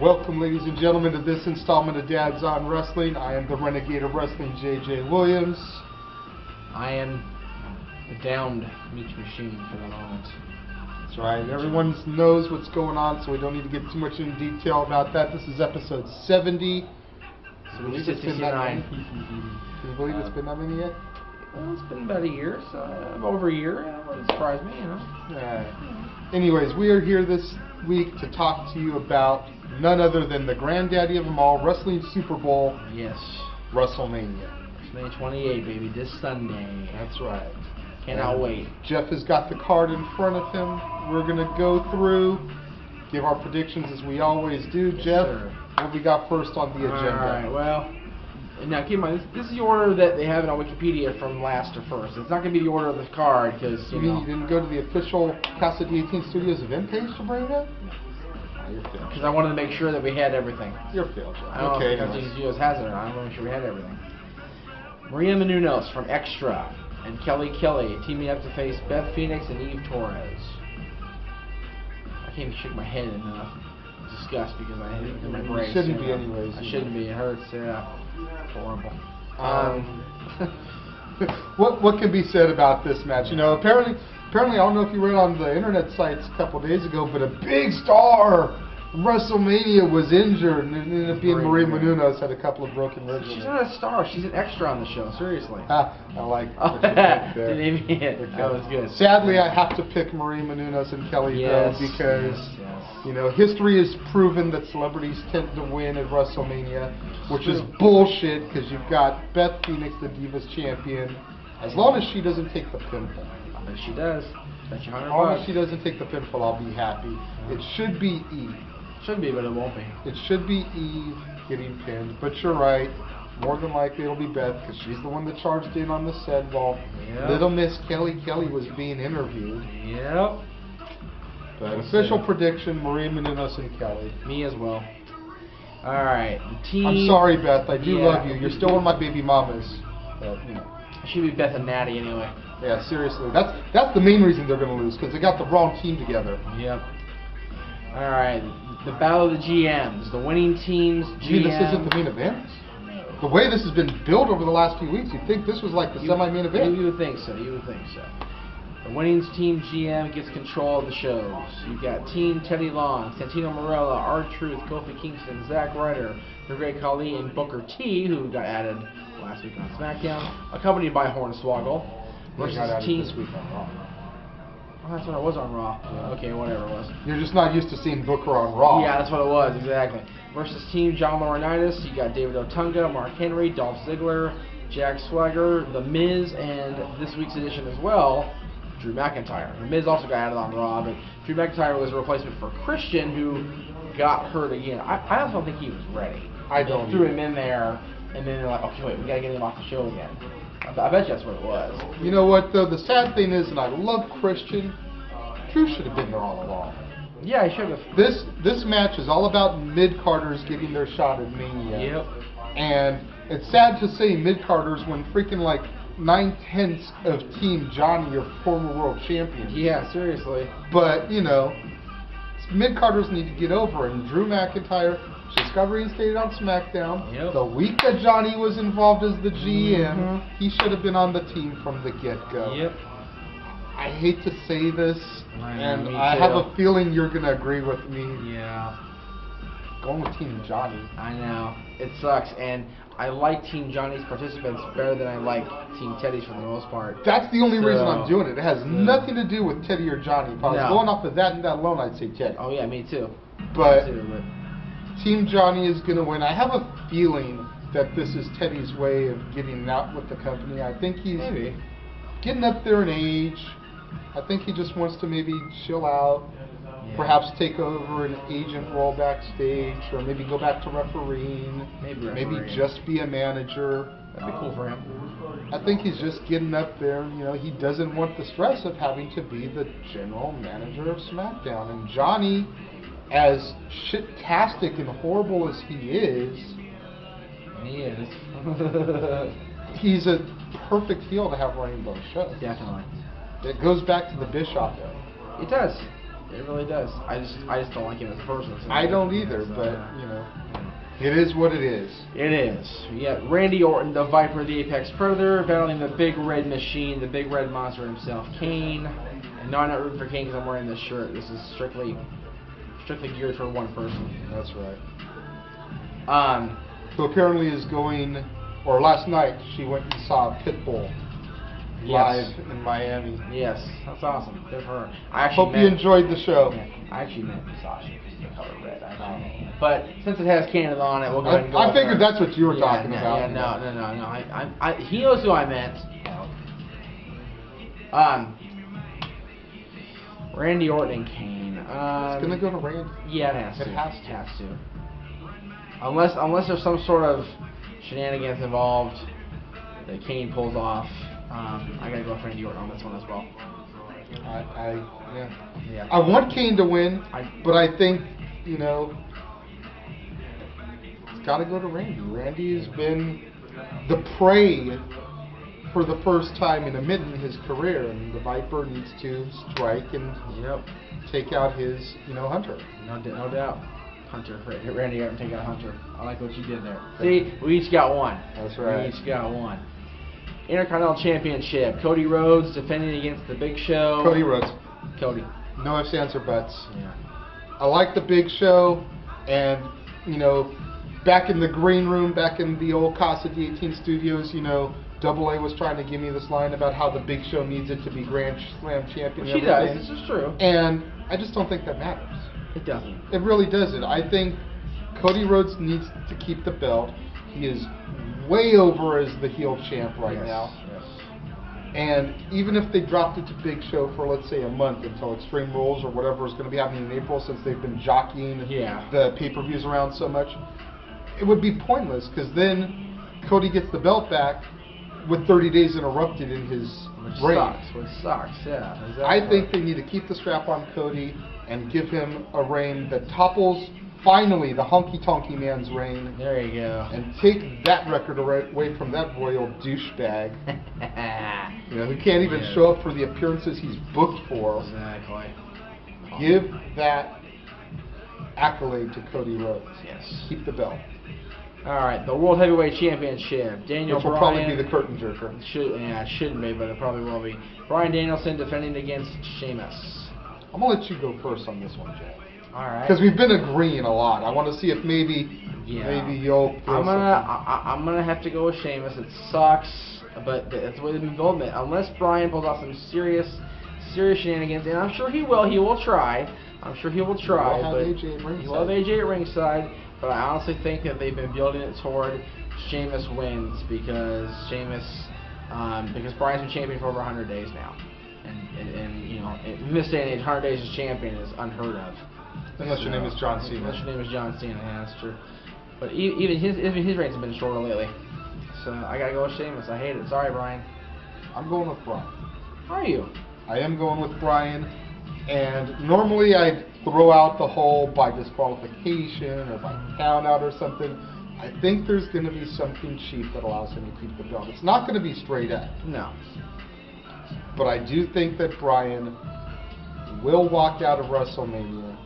Welcome, ladies and gentlemen, to this installment of Dad's on Wrestling. I am the Renegade of Wrestling, JJ Williams. I am the downed Meach machine for the moment. That's right. Everyone knows what's going on, so we don't need to get too much in detail about that. This is episode 70. So we just 69. Can you believe it's been that many yet? Well, it's been about a year, so over a year. It wouldn't surprise me, you know. Anyways, we are here this week to talk to you about none other than the granddaddy of them all, Wrestling Super Bowl. Yes. Wrestlemania. Wrestlemania 28, baby, this Sunday. That's right. Cannot wait. Jeff has got the card in front of him. We're going to go through, give our predictions as we always do. Yes, Jeff, sir. what we got first on the agenda? Alright, well, now keep in mind, this is the order that they have it on Wikipedia from last to first. It's not going to be the order of the card, because, You mean you didn't go to the official Casa de 18 Studios event page to bring that? Because I wanted to make sure that we had everything. You're failed, Jeff. I don't know if Casa de 18 Studios has it or not. I want to make sure we had everything. Maria Menounos from Extra and Kelly teaming up to face Beth Phoenix and Eve Torres. I can't even shake my head in disgust because I hit it in my brace. You shouldn't be anyways. I shouldn't be. It hurts. Yeah. It's horrible. What can be said about this match? You know, apparently, I don't know if you read on the internet sites a couple of days ago, but a big star from WrestleMania was injured, and it ended up being Maria Menounos, had a couple of broken ribs. She's not a star. She's an extra on the show. Seriously. I like Oh, that. that was good. Sadly, I have to pick Maria Menounos and Kelly though, because you know history has proven that celebrities tend to win at WrestleMania, which is bullshit. Because you've got Beth Phoenix, the Divas champion. As long as she doesn't take the pinfall. I bet she does. Bet you $100. As long as she doesn't take the pinfall, I'll be happy. It should be Eve. Should be, but it won't be. It should be Eve getting pinned, but you're right. More than likely it'll be Beth because she's the one that charged in on the set while Little Miss Kelly was being interviewed. Yep. But official prediction: Maria Menounos and Kelly. Me as well. All right, the team. I'm sorry, Beth. I do love you. You're still one of my baby mamas. But you know. It should be Beth and Natty anyway. Yeah, seriously. That's the main reason they're going to lose because they got the wrong team together. Yep. All right, the battle of the GMs. The winning team's GM. You mean this isn't the main event? The way this has been built over the last few weeks, you'd think this was like the semi-main event. You would think so. You would think so. The winning team GM gets control of the shows. You've got Team Teddy Long, Santino Marella, R-Truth, Kofi Kingston, Zack Ryder, Great Khali, and Booker T, who got added last week on SmackDown, accompanied by Hornswoggle, versus Team. This week on Raw. Oh, that's what it was on Raw. Okay, whatever it was. You're just not used to seeing Booker on Raw. Yeah, that's what it was, exactly. Versus Team John Laurinaitis, you got David Otunga, Mark Henry, Dolph Ziggler, Jack Swagger, The Miz, and this week's edition as well, Drew McIntyre. The Miz also got added on Raw, but Drew McIntyre was a replacement for Christian, who got hurt again. I also don't think he was ready. I don't. Threw him in there, and then they're like, okay, wait, we gotta get him off the show again. I bet you that's what it was. You know what, though? The sad thing is, and I love Christian, Drew should have been there all along. Yeah, he should have. This match is all about mid-carders getting their shot at Mania. Yep. And it's sad to say mid-carders when freaking like 9/10 of Team Johnny are former world champions. Yeah, seriously. But, you know, mid-carders need to get over, and Drew McIntyre just got reinstated on SmackDown. Yep. The week that Johnny was involved as the GM, he should have been on the team from the get-go. Yep. I hate to say this, and me I too. have a feeling you're going to agree with me. Yeah. Going with Team Johnny. I know. It sucks, and I like Team Johnny's participants better than I like Team Teddy's for the most part. That's the only reason I'm doing it. It has nothing to do with Teddy or Johnny. If I was going off of that and that alone, I'd say Teddy. Oh, yeah, me too. But, Me too, but Team Johnny is going to win. I have a feeling that this is Teddy's way of getting out with the company. I think he's getting up there in age. I think he just wants to maybe chill out, perhaps take over an agent role backstage, or maybe go back to refereeing, maybe just be a manager. That'd be cool for him. I think he's just getting up there. You know, he doesn't want the stress of having to be the general manager of SmackDown. And Johnny, as shit-tastic and horrible as he is, he's a perfect heel to have running both shows. Definitely. It goes back to the Bischoff era. It does. It really does. I just don't like him as a person. So I don't either, but you know, it is what it is. It is. We got Randy Orton, the Viper, the Apex Predator, battling the Big Red Machine, the Big Red Monster himself, Kane. And no, I'm not rooting for Kane because I'm wearing this shirt. This is strictly geared for one person. That's right. Who apparently is going, or last night she went and saw Pitbull live in Miami. Yes, that's awesome. Good for her. Hope you enjoyed the show. Yeah, I actually meant Sasha because the color red. But since it has Canada on it, we'll go ahead and go. I figured that's what you were talking about. Yeah, no. He knows who I meant. Randy Orton and Kane. It's gonna go to Randy. Yeah, it has to. It has to. Unless there's some sort of shenanigans involved that Kane pulls off. I gotta go with Randy Orton on this one as well. Yeah. I want Kane to win, but I think, you know, it's got to go to Randy. Randy's been the prey for the first time in a minute in his career, and the Viper needs to strike and take out his, Hunter. No doubt. Hunter. Randy Orton take out Hunter. I like what you did there. See, we each got one. That's right. We each got one. Intercontinental Championship. Cody Rhodes defending against the Big Show. Cody Rhodes. Cody. No ifs, ands, or buts. Yeah. I like the Big Show, and, back in the green room, back in the old Casa D18 studios, Double A was trying to give me this line about how the Big Show needs it to be Grand Slam champion. She does. This is true. And I just don't think that matters. It doesn't. It really doesn't. I think Cody Rhodes needs to keep the belt. He is way over as the heel champ right now. Yes. And even if they dropped it to Big Show for, let's say, a month until Extreme Rules or whatever is going to be happening in April, since they've been jockeying the pay-per-views around so much, it would be pointless, because then Cody gets the belt back with 30 days interrupted in his reign. Which sucks, yeah. Exactly. I think they need to keep the strap on Cody and give him a reign that topples, finally, the honky-tonky man's reign. There you go. And take that record away from that royal douchebag. Who can't even show up for the appearances he's booked for. Exactly. Give that accolade to Cody Rhodes. Yes. Keep the belt. All right, the World Heavyweight Championship. Daniel Which will Bryan. probably be the curtain jerker. It shouldn't be, but it probably will be. Bryan Danielson defending against Sheamus. I'm going to let you go first on this one, Jack. All right. Because we've been agreeing a lot. I want to see if maybe you'll. I'm gonna have to go with Sheamus. It sucks, but that's the way they've been building it. Unless Bryan pulls off some serious shenanigans, and I'm sure he will. He will try. I'm sure he will try. He'll have AJ at ringside. He'll have AJ at ringside. But I honestly think that they've been building it toward Sheamus wins because because Bryan's been champion for over 100 days now, and in this day and age, 100 days as champion is unheard of. Unless your name is John Cena. Unless your name is John Cena, yeah, that's true. But even his reigns have been shorter lately. So I gotta go with Sheamus. I hate it. Sorry, Bryan. I'm going with Bryan. Are you? I am going with Bryan. And normally I'd throw out the whole by disqualification or by count out or something. I think there's going to be something cheap that allows him to keep the belt. It's not going to be straight up. No. But I do think that Bryan will walk out of WrestleMania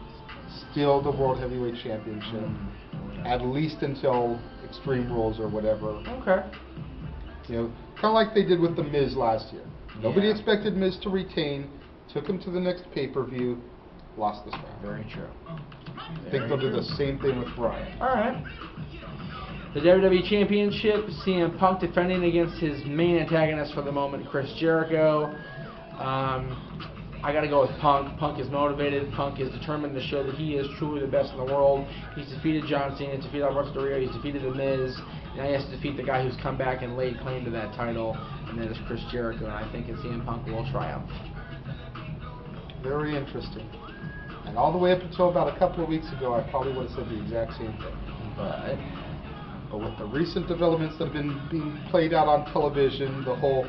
still the World Heavyweight Championship, at least until Extreme Rules or whatever. Okay. Kind of like they did with The Miz last year. Nobody expected Miz to retain. Took him to the next pay-per-view, lost the strap. Very true. I think they'll do the same thing with Bryan. All right. The WWE Championship, CM Punk defending against his main antagonist for the moment, Chris Jericho. I got to go with Punk. Punk is motivated. Punk is determined to show that he is truly the best in the world. He's defeated John Cena, he's defeated Alberto Del Rio, he's defeated The Miz. Now he has to defeat the guy who's come back and laid claim to that title, and that is Chris Jericho. And I think that CM Punk will triumph. Very interesting. And all the way up until about a couple of weeks ago, I probably would have said the exact same thing. But with the recent developments that have been being played out on television, the whole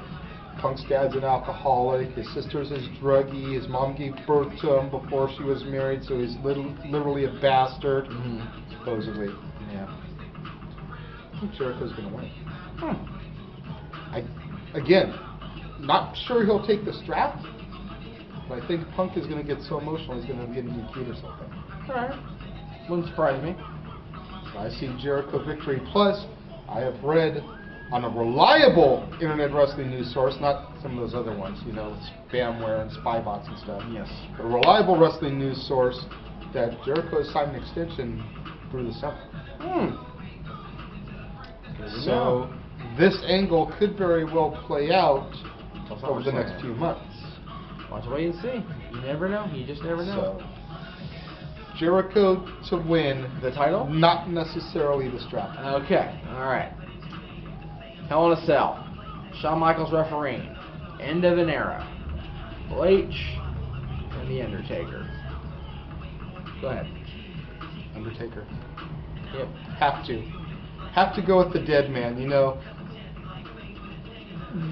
Punk's dad's an alcoholic, his sister's his druggie, his mom gave birth to him before she was married, so he's literally a bastard, supposedly. Yeah. I think Jericho's going to win. Again, not sure he'll take the strap, But I think Punk is going to get so emotional he's going to get DQ'd or something. Alright. Wouldn't surprise me. I see Jericho victory. Plus, I have read on a reliable internet wrestling news source, not some of those other ones, you know, spamware and spy bots and stuff. Yes. But a reliable wrestling news source that Jericho has signed an extension through the summer. So this angle could very well play out over the next few months. Watch, wait and see. You never know. You just never know. So, Jericho to win the title? Not necessarily the strap. Okay. All right. Hell in a Cell. Shawn Michaels refereeing. End of an era. Triple H and The Undertaker. Go ahead. Undertaker. Yep. Have to go with the dead man. You know,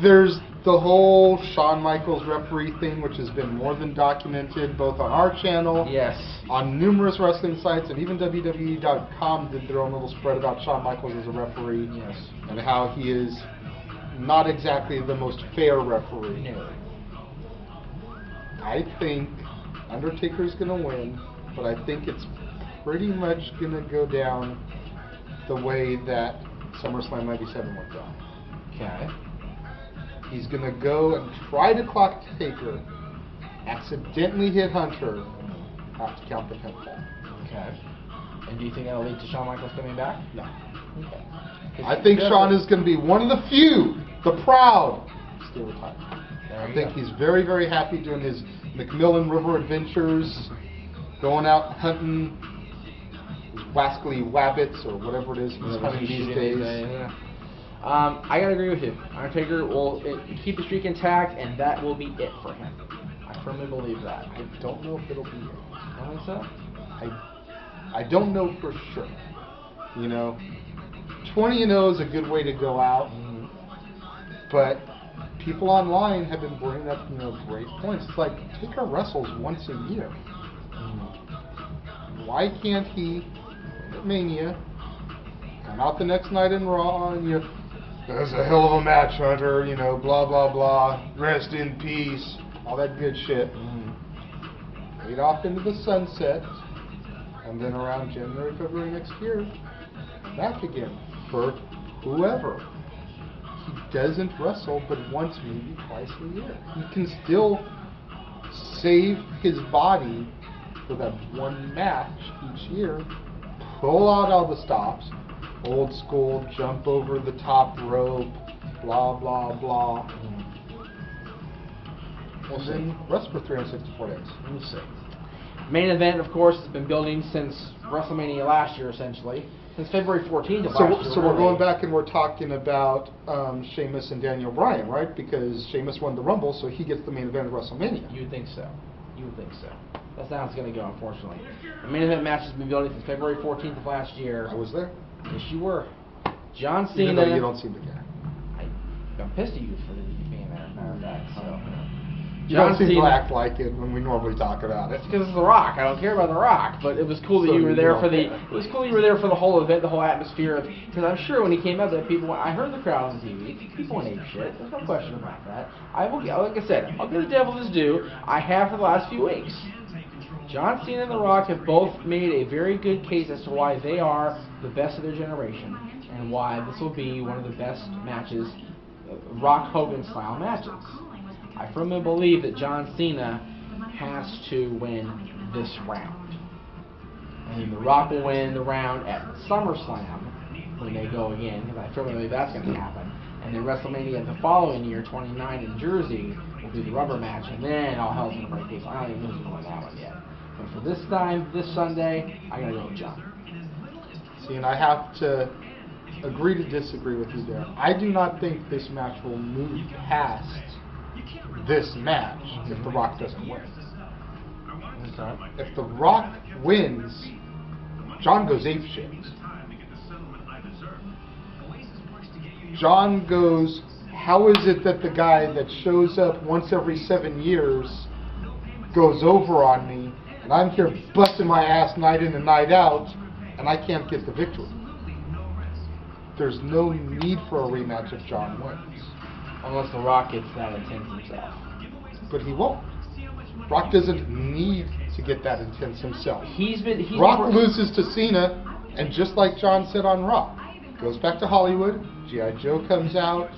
there's the whole Shawn Michaels referee thing, which has been more than documented both on our channel, yes, on numerous wrestling sites, and even WWE.com did their own little spread about Shawn Michaels as a referee, yes, and how he is not exactly the most fair referee. No. I think Undertaker's going to win, but I think it's pretty much going to go down the way that SummerSlam 97 went down. Okay. He's going to go and try to clock Taker, accidentally hit Hunter, have to count the pinfall. Okay. And do you think that'll lead to Shawn Michaels coming back? No. Okay. I think Shawn is going to be one of the few, the proud, still retired. I think he's very, very happy doing his Macmillan River adventures, going out hunting his wascally wabbits or whatever it is he's hunting these days. Yeah. I gotta agree with you. Undertaker will keep the streak intact, and that will be it for him. I firmly believe that. I don't know if it'll be it. I think so. I don't know for sure. You know, 20-0 is a good way to go out, but people online have been bringing up, you know, great points. It's like Taker wrestles once a year. Why can't he at Mania come out the next night in Raw and you know, there's a hell of a match, Hunter, you know, blah, blah, blah, rest in peace, all that good shit. Fade off into the sunset, and then around January, February next year, back again for whoever. He doesn't wrestle but once, maybe twice a year. He can still save his body for that one match each year, pull out all the stops, old school, jump over the top rope, blah, blah, blah. We'll then rest for 364 days. We'll see. Main event, of course, has been building since WrestleMania last year, essentially. Since February 14th of last year. So we're going back and we're talking about Sheamus and Daniel Bryan, right? Because Sheamus won the Rumble, so he gets the main event of WrestleMania. You would think so. You would think so. That's how it's going to go, unfortunately. The main event match has been building since February 14th of last year. I was there. Yes, you were. John Cena. Even though you don't seem to care. I'm pissed at you for being there, as a matter of fact. So. You don't seem to act like it when we normally talk about it. It's because it's The Rock. I don't care about The Rock, but it was cool that you were there for the. It was cool you were there for the whole event, the whole atmosphere. Because I'm sure when he came out, that people. I heard the crowd on TV. People went ape shit. There's no question about that. I will. Like I said, I'll give the devil his due. I have for the last few weeks. John Cena and The Rock have both made a very good case as to why they are the best of their generation, and why this will be one of the best matches, Rock Hogan style matches. I firmly believe that John Cena has to win this round. And The Rock will win the round at SummerSlam when they go again, because I firmly believe that's going to happen. And then WrestleMania the following year, 29 in Jersey, will be the rubber match, and then all hell's going to break loose. I don't even know who's going to win that one yet. But for this time, this Sunday, I got to go with John. See, and I have to agree to disagree with you there. I do not think this match will move past this match if The Rock doesn't win. If The Rock wins, John goes apeshit. John goes, how is it that the guy that shows up once every 7 years goes over on me, and I'm here busting my ass night in and night out, and I can't get the victory? There's no need for a rematch if John wins. Unless The Rock gets that intense himself. But he won't. Rock doesn't need to get that intense himself. Rock loses to Cena, and just like John said on Raw, goes back to Hollywood. G.I. Joe comes out.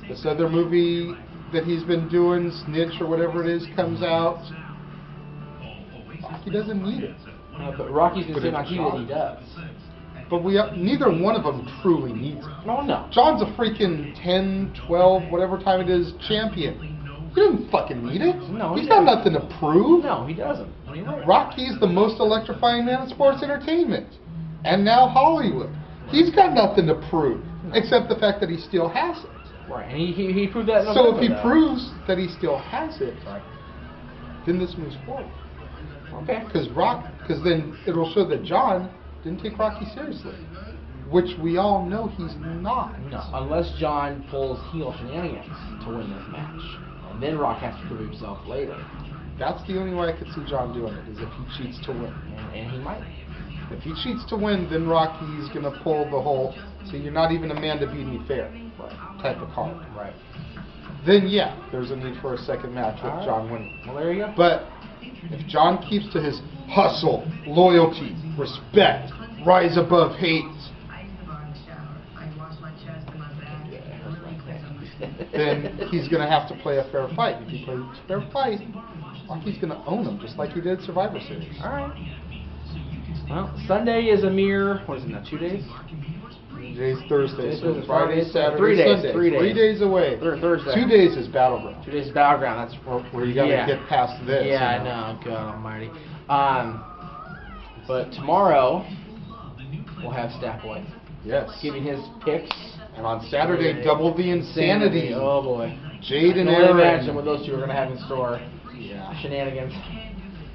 This other movie that he's been doing, Snitch or whatever it is, comes out. Rocky doesn't need it. But Rocky's been saying on TV that he does. But neither one of them truly needs it. No. John's a freaking 10, 12, whatever time it is, champion. He doesn't fucking need it. No, he's got nothing to prove. No, he doesn't. Rocky's the most electrifying man in sports entertainment. And now Hollywood. He's got nothing to prove, except the fact that he still has it. Right, and he proved that in So November, if he proves that he still has it, then this moves forward. Okay. Because then it'll show that John didn't take Rocky seriously, which we all know he's not. No, unless John pulls heel shenanigans to win this match, and then Rock has to prove himself later. That's the only way I could see John doing it, is if he cheats to win. And he might. If he cheats to win, then Rocky's going to pull the whole, so you're not even a man to beat me fair type of card. Right. Then yeah, there's a need for a second match with John winning. Well, there you go. But if John keeps to his hustle, loyalty, respect, rise above hate, then he's going to have to play a fair fight. If he plays a fair fight, Rocky's going to own him, just like he did Survivor Series. All right. Well, Sunday is a mere, what is it now, 2 days? Today's Thursday, so Friday, Saturday, 3 days, Sunday. 3 days. 3 days away. Thursday. 2 days is Battleground. 2 days is Battleground. That's where you got to get past this. Yeah, I know. God almighty. But tomorrow, we'll have Stackboy. Yes. Giving his picks. And on Saturday, double the insanity. Oh, boy. Jade and I can Aaron. only imagine what those two are going to have in store. Yeah. Shenanigans.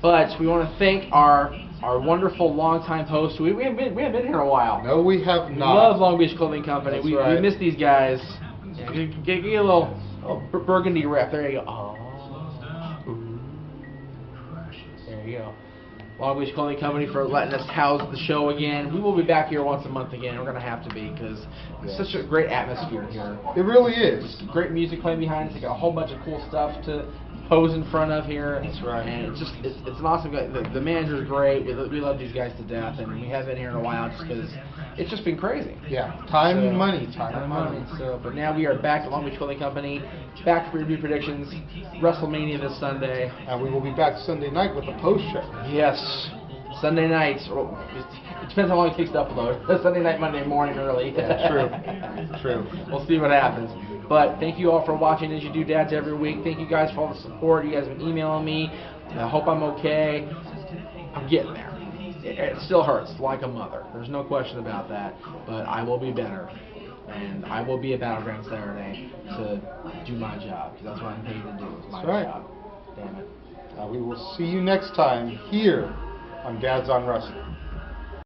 But we want to thank our wonderful longtime host. We haven't been here in a while. No, we have not. Love Long Beach Clothing Company. That's We right. miss these guys. Yeah, get a little burgundy rep. There you go. Oh. There you go. Long Beach Clothing Company for letting us house the show again. We will be back here once a month again. We're going to have to be because it's such a great atmosphere here. It really is. Great music playing behind us. They got a whole bunch of cool stuff to pose in front of here. That's right. And it's an awesome guy. The manager's great. We love these guys to death, and we haven't been here in a while just because it's just been crazy. Yeah, time and money. So, but now we are back at Long Beach Clothing Company, back for review predictions, WrestleMania this Sunday. And we will be back Sunday night with a post show. Yes, Sunday nights. Well, it depends how long it takes to upload. Sunday night, Monday morning early. Yeah, true. We'll see what happens. But thank you all for watching as you do dads every week. Thank you guys for all the support. You guys have been emailing me. I hope I'm okay. I'm getting there. It still hurts like a mother. There's no question about that. But I will be better. And I will be at Battleground Saturday to do my job. Because that's what I'm paid to do. It's my job. Damn it. We will see you next time here on Dads on Wrestling.